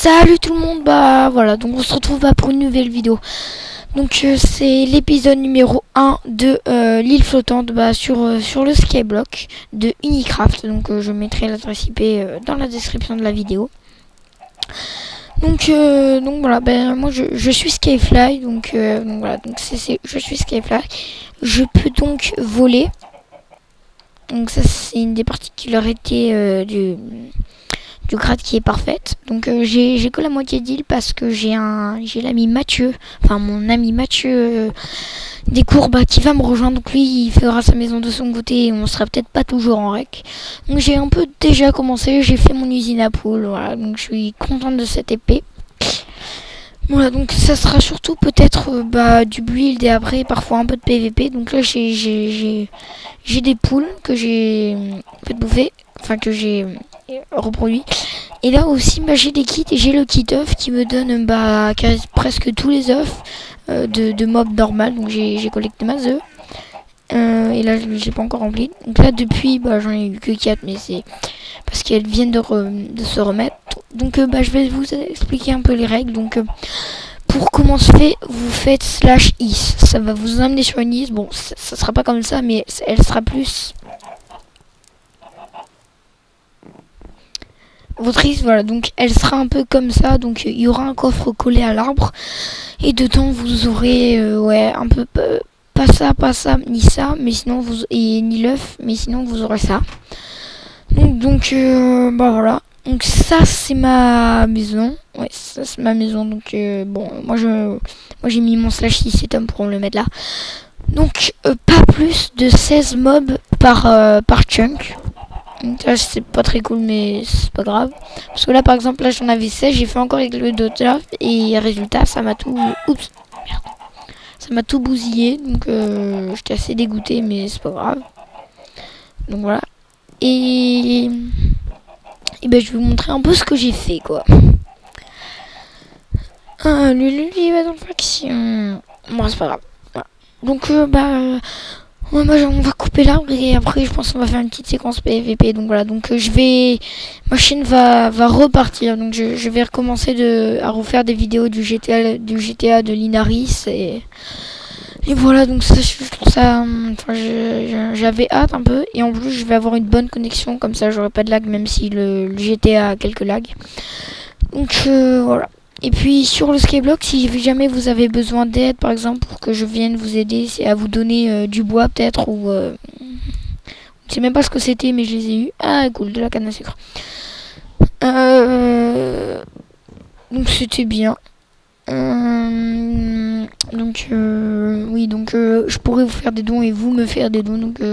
Salut tout le monde, bah voilà, donc on se retrouve pour une nouvelle vidéo. Donc c'est l'épisode numéro 1 de l'île flottante sur le skyblock de Unicraft. Donc je mettrai l'adresse IP dans la description de la vidéo. Donc voilà, moi je suis Skyfly, donc voilà, donc je suis Skyfly. Je peux donc voler. Donc ça c'est une des particularités du grade qui est parfaite. Donc j'ai que la moitié d'île parce que j'ai l'ami Mathieu, enfin mon ami Mathieu des cours qui va me rejoindre. Donc lui il fera sa maison de son côté et on sera peut-être pas toujours en rec. Donc j'ai un peu déjà commencé, j'ai fait mon usine à poules, voilà, donc je suis contente de cette épée. Voilà, donc ça sera surtout peut-être du build et après parfois un peu de PVP. Donc là j'ai des poules que j'ai fait bouffer, enfin que j'ai reproduit. Et là aussi j'ai des kits et j'ai le kit œuf qui me donne presque tous les œufs de mobs normal. Donc j'ai collecté ma œufs. Et là j'ai pas encore rempli. Donc là depuis j'en ai eu que 4, mais c'est parce qu'elles viennent de se remettre. Donc je vais vous expliquer un peu les règles. Donc pour commencer, vous faites /is. Ça va vous amener sur une île. Bon, ça sera pas comme ça, mais elle sera plus votre île, voilà, donc elle sera un peu comme ça. Donc il y aura un coffre collé à l'arbre et dedans vous aurez un peu pas ça ni ça, mais sinon ni l'œuf, mais sinon vous aurez ça. Donc voilà. Donc ça c'est ma maison. Ouais, ça c'est ma maison. Donc moi j'ai mis mon /6 setup pour le mettre là. Donc pas plus de 16 mobs par chunk. Donc là c'est pas très cool, mais c'est pas grave. Parce que là par exemple là j'en avais 16, j'ai fait encore avec le Dota et résultat ça m'a tout. Oups, merde. Ça m'a tout bousillé. Donc j'étais assez dégoûté, mais c'est pas grave. Donc voilà. Et je vais vous montrer un peu ce que j'ai fait quoi. Lulu il va dans le faction. Bon c'est pas grave. Voilà. Donc on va couper l'arbre et après je pense qu'on va faire une petite séquence PVP. Donc voilà, donc ma chaîne va repartir. Donc je vais recommencer à refaire des vidéos du GTA de Linaris et voilà. Donc ça je trouve ça, j'avais hâte un peu et en plus je vais avoir une bonne connexion, comme ça j'aurai pas de lag même si le GTA a quelques lags. Donc voilà. Et puis sur le skyblock, si jamais vous avez besoin d'aide, par exemple, pour que je vienne vous aider, c'est à vous donner du bois peut-être, ou je sais même pas ce que c'était, mais je les ai eu. Ah cool, de la canne à sucre. Donc c'était bien. Oui, donc je pourrais vous faire des dons et vous me faire des dons. Donc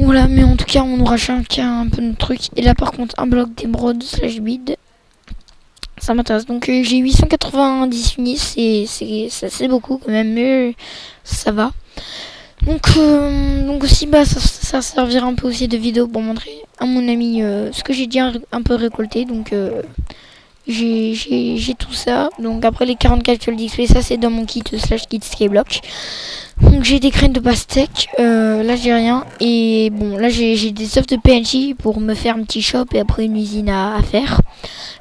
voilà, mais en tout cas on aura chacun un peu de trucs. Et là par contre un bloc d'émeraude /bid. Ça m'intéresse. Donc j'ai 890 unis, c'est beaucoup quand même, mais ça va. Donc aussi ça servira un peu aussi de vidéo pour montrer à mon ami ce que j'ai déjà un peu récolté. Donc j'ai tout ça. Donc après les 44 fioles d'XP, ça c'est dans mon kit /kit skyblock. Donc j'ai des graines de pastèque, là j'ai rien. Et bon là j'ai des œufs de PNJ pour me faire un petit shop et après une usine à faire.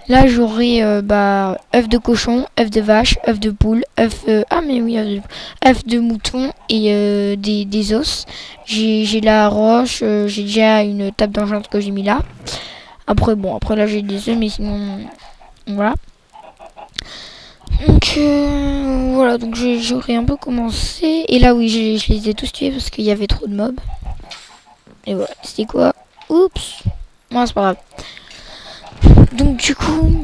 Là j'aurai œufs de cochon, œufs de vache, œufs de poule, œufs de mouton et des os. J'ai la roche, j'ai déjà une table d'enchant que j'ai mis là. Après là j'ai des œufs, mais sinon voilà. Donc voilà, donc j'aurais un peu commencé. Et là oui je les ai tous tués parce qu'il y avait trop de mobs. Et voilà, c'était quoi? Oups. Moi c'est pas grave. Donc du coup on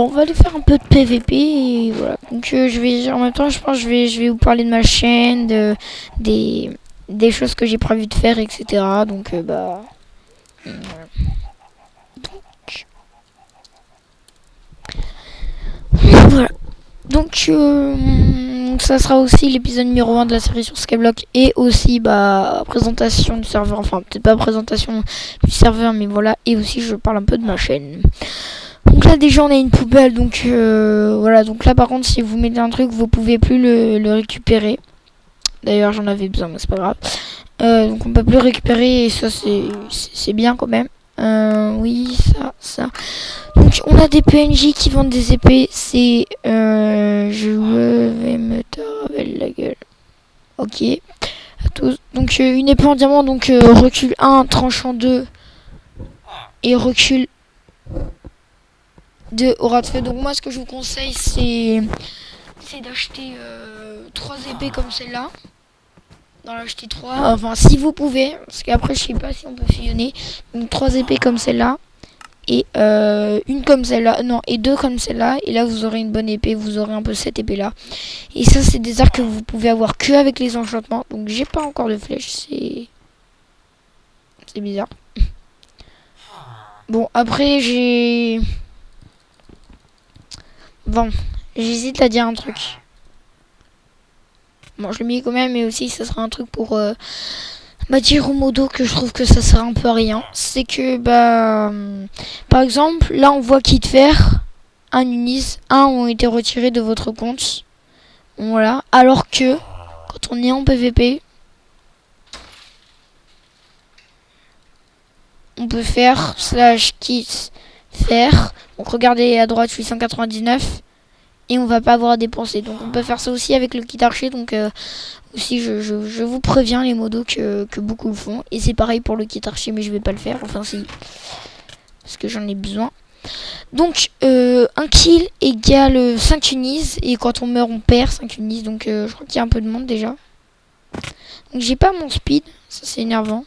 va aller faire un peu de PVP et voilà. Donc je vais en même temps je pense je vais vous parler de ma chaîne, des choses que j'ai prévu de faire, etc. Donc voilà. Voilà. Donc ça sera aussi l'épisode numéro 1 de la série sur Skyblock et aussi présentation du serveur, enfin peut-être pas présentation du serveur, mais voilà. Et aussi je parle un peu de ma chaîne. Donc là déjà on a une poubelle, donc voilà. Donc là par contre si vous mettez un truc vous pouvez plus le récupérer. D'ailleurs j'en avais besoin mais c'est pas grave. Donc on peut plus le récupérer et ça c'est bien quand même. Oui, ça. Donc on a des PNJ qui vendent des épées. C'est je vais me taper la gueule. Ok. À tous. Donc une épée en diamant. Donc recul 1, tranchant 2 et recul 2 au ras de feu. Donc moi ce que je vous conseille c'est d'acheter 3 épées comme celle-là. D'en acheter 3. Enfin si vous pouvez. Parce qu'après je sais pas si on peut fusionner. Donc 3 épées comme celle-là. Et une comme celle-là, non, et 2 comme celle-là, et là vous aurez une bonne épée, vous aurez un peu cette épée là. Et ça c'est des arcs que vous pouvez avoir que avec les enchantements. Donc j'ai pas encore de flèches, c'est bizarre. Bon après bon, j'hésite à dire un truc. Bon je le mets quand même, mais aussi ça sera un truc pour dire au modo que je trouve que ça sert un peu à rien. C'est que par exemple là on voit kit fer, un unis, un ont été retirés de votre compte. Voilà. Alors que quand on est en PVP, on peut faire /kit fer. Donc regardez à droite, je suis 199 et on va pas avoir à dépenser. Donc on peut faire ça aussi avec le kit archer. Donc aussi je vous préviens les modos que beaucoup le font. Et c'est pareil pour le kit archer, mais je vais pas le faire. Enfin si, parce que j'en ai besoin. Donc un kill égale 5 unis. Et quand on meurt on perd 5 unis. Donc je crois qu'il y a un peu de monde déjà. Donc j'ai pas mon speed. Ça c'est énervant.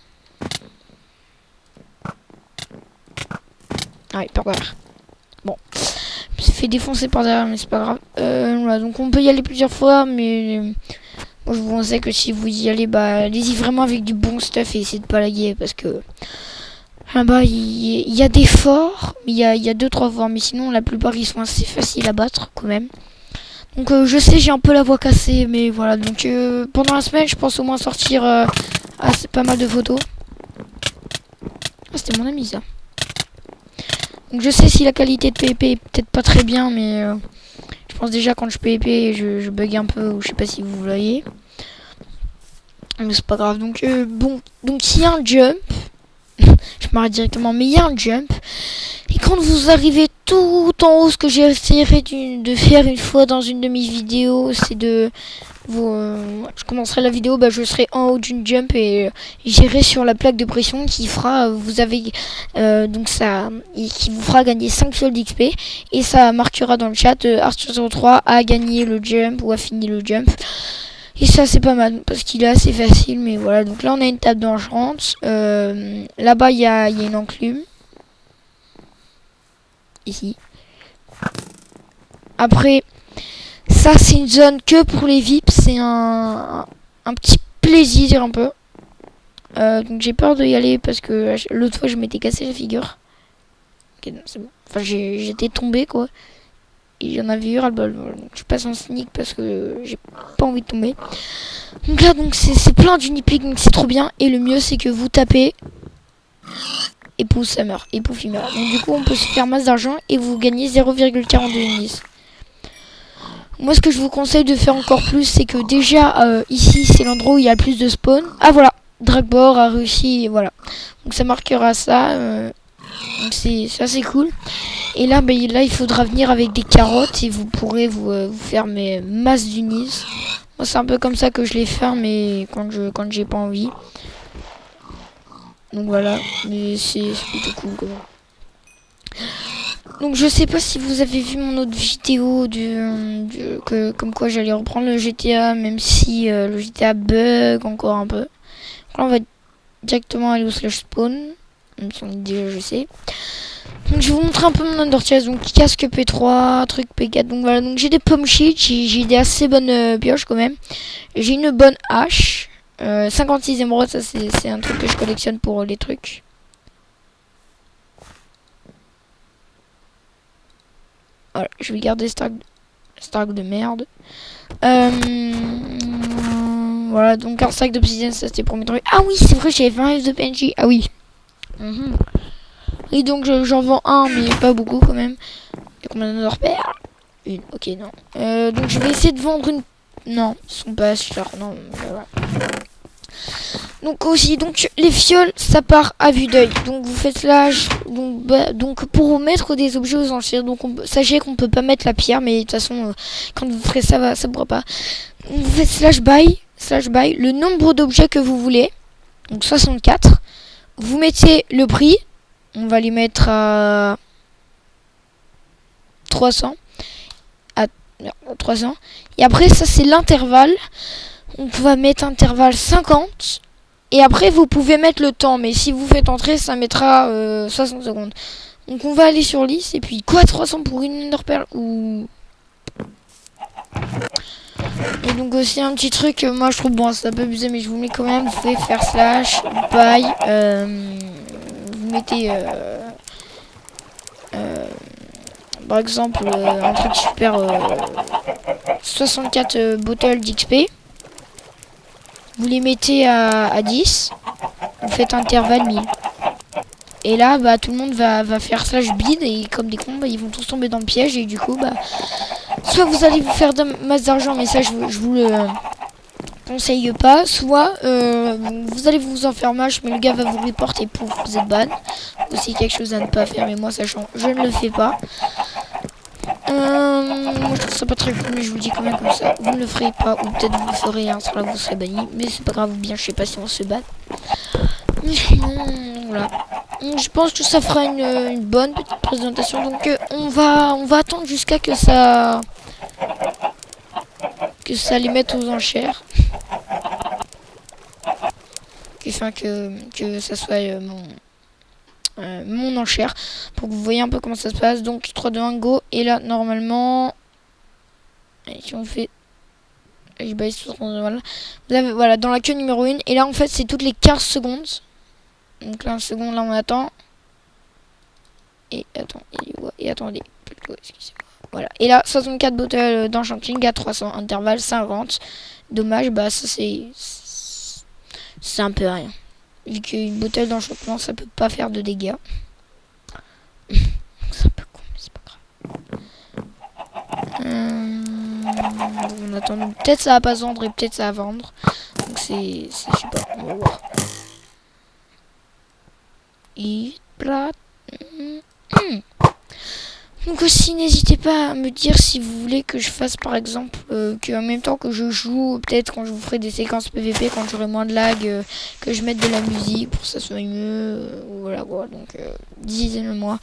Ah oui, par derrière. Bon. Je me suis fait défoncer par derrière, mais c'est pas grave. Voilà, donc on peut y aller plusieurs fois, mais moi je vous conseille que si vous y allez, allez-y vraiment avec du bon stuff et essayez de pas laguer, parce que là-bas il y a des forts, mais il y a 2-3 forts, mais sinon la plupart ils sont assez faciles à battre quand même. Donc je sais, j'ai un peu la voix cassée, mais voilà. Donc pendant la semaine, je pense au moins sortir c'est pas mal de photos. Ah, c'était mon ami ça. Donc je sais si la qualité de PvP est peut-être pas très bien, mais je pense déjà quand je PvP, je bug un peu, ou je sais pas si vous voyez. Mais c'est pas grave. Donc bon, donc il y a un jump. Je m'arrête directement, mais il y a un jump. Et quand vous arrivez tout en haut, ce que j'ai essayé de faire une fois dans une de mes vidéos, c'est de je commencerai la vidéo, je serai en haut d'une jump et j'irai sur la plaque de pression qui fera, vous avez donc ça, qui vous fera gagner 5 soldes d'XP et ça marquera dans le chat Arthur03 a gagné le jump ou a fini le jump. Et ça c'est pas mal parce qu'il est assez facile, mais voilà. Donc là on a une table d'enchant. Là-bas il y a une enclume. Ici. Après, ça c'est une zone que pour les VIPs. C'est un petit plaisir un peu. Donc j'ai peur d'y aller parce que l'autre fois je m'étais cassé la figure. Ok, non, c'est bon. Enfin j'étais tombé quoi. Et j'en avais eu ras-le-bol. Donc je passe en sneak parce que j'ai pas envie de tomber. Donc là donc c'est plein d'unipics, donc c'est trop bien. Et le mieux c'est que vous tapez et pouf ça meurt, et pouf il meurt. Donc du coup on peut se faire masse d'argent et vous gagnez 0,42 unis. Moi ce que je vous conseille de faire encore plus, c'est que déjà ici c'est l'endroit où il y a le plus de spawn. Ah voilà, Dragbor a réussi, et voilà. Donc ça marquera ça. Donc c'est assez cool. Et là, là il faudra venir avec des carottes et vous pourrez vous faire mes masses d'unis. Moi c'est un peu comme ça que je les fais, mais quand j'ai pas envie. Donc voilà, mais c'est plutôt cool quand même. Donc je sais pas si vous avez vu mon autre vidéo comme quoi j'allais reprendre le GTA, même si le GTA bug encore un peu. Donc là on va directement aller au /spawn, même si on est déjà je sais. Donc je vais vous montrer un peu mon underchest, donc casque P3, truc P4, donc voilà. Donc j'ai des pommes shit, j'ai des assez bonnes pioches quand même. J'ai une bonne hache. 56 émeraudes, ça c'est un truc que je collectionne pour les trucs. Voilà, je vais garder Stark de merde. Voilà, donc un sac d'obsidienne, ça c'était pour mes trucs. Ah oui, c'est vrai, j'avais 20 F de PNJ. Ah oui. Et donc j'en vends un, mais pas beaucoup quand même. Et combien de repères? Une, ok, non. Donc je vais essayer de vendre une. Non, ils sont pas chers, non. Voilà. Donc aussi, donc les fioles, ça part à vue d'œil. Donc vous faites slash. Donc pour mettre des objets aux enchères, donc sachez qu'on peut pas mettre la pierre, mais de toute façon, quand vous ferez ça, ça pourra pas. Vous faites slash by le nombre d'objets que vous voulez. Donc 64. Vous mettez le prix. On va les mettre à 300. À 300. Et après, ça c'est l'intervalle. On va mettre intervalle 50. Et après, vous pouvez mettre le temps. Mais si vous faites entrer, ça mettra 60 secondes. Donc on va aller sur liste. Et puis quoi, 300 pour une Ender Pearl ou... Et donc aussi un petit truc, moi je trouve bon, ça peut abuser, mais je vous mets quand même. Vous pouvez faire slash by. Vous mettez par exemple un truc super 64 bottles d'XP. Vous les mettez à 10. Vous faites intervalle 1000. Et là, bah, tout le monde va faire slash bid. Et comme des cons, bah, ils vont tous tomber dans le piège. Et du coup, bah, soit vous allez vous faire de masse d'argent. Mais ça, je vous le conseille pas. Soit vous allez vous en faire match. Mais le gars va vous reporter et pouf, vous êtes ban. Aussi quelque chose à ne pas faire. Mais moi, sachant, je ne le fais pas. Moi je trouve ça pas très cool, mais je vous le dis quand même comme ça. Vous ne le ferez pas, ou peut-être vous le ferez, un soir là vous serez banni, mais c'est pas grave, ou bien je sais pas si on se bat. Mais sinon, voilà. Je pense que ça fera une bonne petite présentation, donc on va attendre jusqu'à que ça les mette aux enchères. Enfin que ça soit mon enchère pour que vous voyez un peu comment ça se passe. Donc 3 2 1 go, et là normalement si on fait voilà. Vous avez, voilà, dans la queue numéro 1, et là en fait c'est toutes les 15 secondes. Donc là 1 seconde, là on attend, et attends, et attendez plutôt, excusez-moi, voilà, et là 64 bottles d'enchanting à 300, intervalle 50. Dommage, bah ça c'est un peu rien, vu qu'une bouteille d'enchantement ça peut pas faire de dégâts. C'est un peu con, mais c'est pas grave. On attend, peut-être ça va pas se vendre et peut-être ça va vendre. Donc c'est je sais pas, on va voir. Et plat. Donc aussi n'hésitez pas à me dire si vous voulez que je fasse par exemple qu'en même temps que je joue, peut-être quand je vous ferai des séquences PVP, quand j'aurai moins de lag, que je mette de la musique pour que ça soit mieux, voilà quoi. Donc dites-le moi.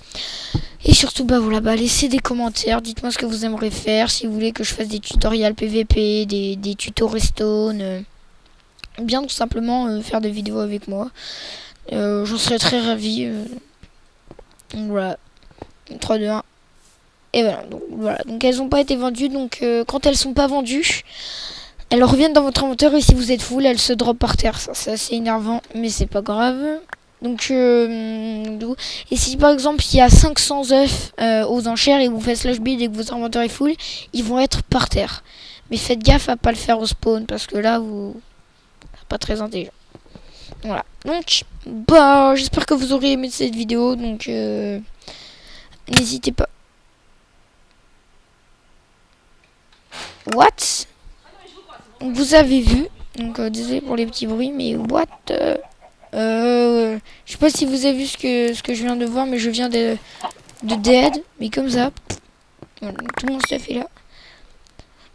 Et surtout bah voilà, bah laissez des commentaires, dites-moi ce que vous aimeriez faire, si vous voulez que je fasse des tutoriels PVP, des tutos Redstone, ou bien tout simplement faire des vidéos avec moi. J'en serais très ravi. Donc voilà, 3 2 1. Et voilà, donc elles n'ont pas été vendues, donc quand elles sont pas vendues, elles reviennent dans votre inventaire, et si vous êtes full, elles se drop par terre. Ça c'est assez énervant, mais c'est pas grave. Donc et si par exemple il y a 500 œufs aux enchères et vous faites slash bid et que votre inventaire est full, ils vont être par terre. Mais faites gaffe à pas le faire au spawn, parce que là vous pas très intelligent. Voilà, donc bah j'espère que vous aurez aimé cette vidéo, donc n'hésitez pas. What? Vous avez vu, donc désolé pour les petits bruits, mais what? Je sais pas si vous avez vu ce que je viens de voir, mais je viens de dead, mais comme ça. Voilà, tout mon stuff est là.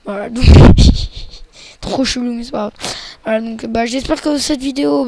Voilà, donc trop chelou, mais c'est pas grave. Voilà, donc bah j'espère que cette vidéo